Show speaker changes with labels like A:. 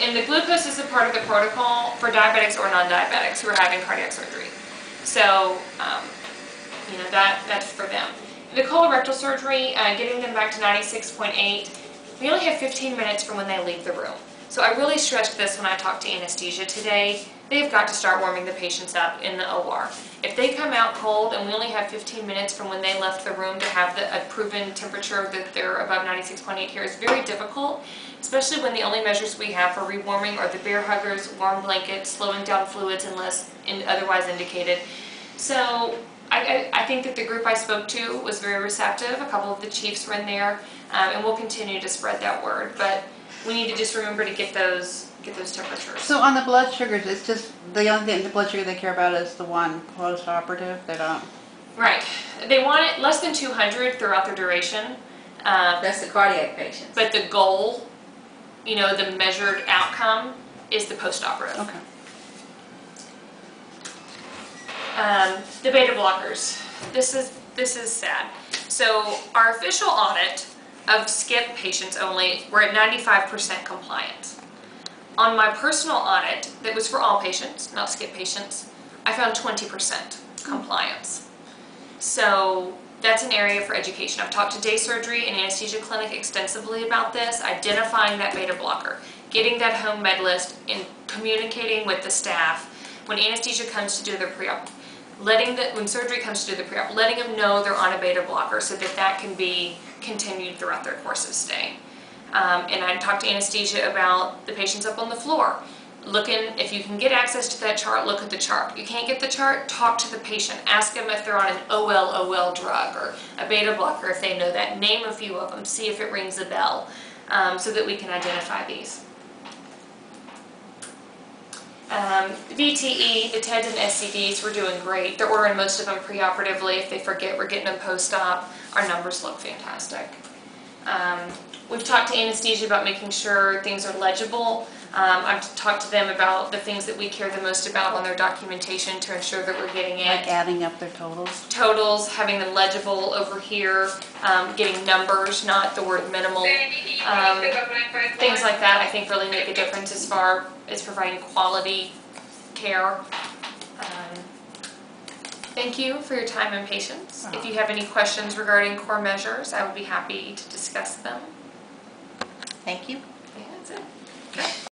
A: and the glucose is a part of the protocol for diabetics or non-diabetics who are having cardiac surgery. So, you know, that's for them. The colorectal surgery, getting them back to 96.8, we only have 15 minutes from when they leave the room. So I really stressed this when I talked to anesthesia today. They've got to start warming the patients up in the OR. If they come out cold and we only have 15 minutes from when they left the room to have a proven temperature that they're above 96.8 here, it's very difficult, especially when the only measures we have for rewarming are the bear huggers, warm blankets, slowing down fluids unless otherwise indicated. So I think that the group I spoke to was very receptive. A couple of the chiefs were in there, and we'll continue to spread that word. But we need to just remember to get those temperatures.
B: So on the blood sugars, it's just the only thing, the blood sugar they care about is the one post-operative. They don't.
A: Right. They want it less than 200 throughout their duration.
C: That's the cardiac patients.
A: But the goal, you know, the measured outcome is the post-operative.
B: Okay.
A: The beta blockers. This is sad. So our official audit of skip patients only, we're at 95% compliance. On my personal audit, that was for all patients, not skip patients, I found 20% compliance. So that's an area for education. I've talked to day surgery and anesthesia clinic extensively about this, identifying that beta blocker, getting that home med list, and communicating with the staff when anesthesia comes to do their pre-op. When surgery comes to do the pre-op, letting them know they're on a beta blocker so that can be continued throughout their course of stay. And I talked to anesthesia about the patients up on the floor. If you can get access to that chart, look at the chart. You can't get the chart, talk to the patient. Ask them if they're on an OL drug or a beta blocker if they know that. Name a few of them, see if it rings a bell, so that we can identify these. VTE, the TEDs and SCDs, we're doing great. They're ordering most of them preoperatively. If they forget, we're getting them post-op. Our numbers look fantastic. We've talked to anesthesia about making sure things are legible. I've talked to them about the things that we care the most about on their documentation to ensure that we're getting it.
B: Like adding up their totals?
A: Totals, having them legible over here, getting numbers, not the word minimal. Things like that I think really make a difference as far as providing quality care. Thank you for your time and patience. If you have any questions regarding core measures, I would be happy to discuss them.
C: Thank you.
A: Yeah, that's it. Okay.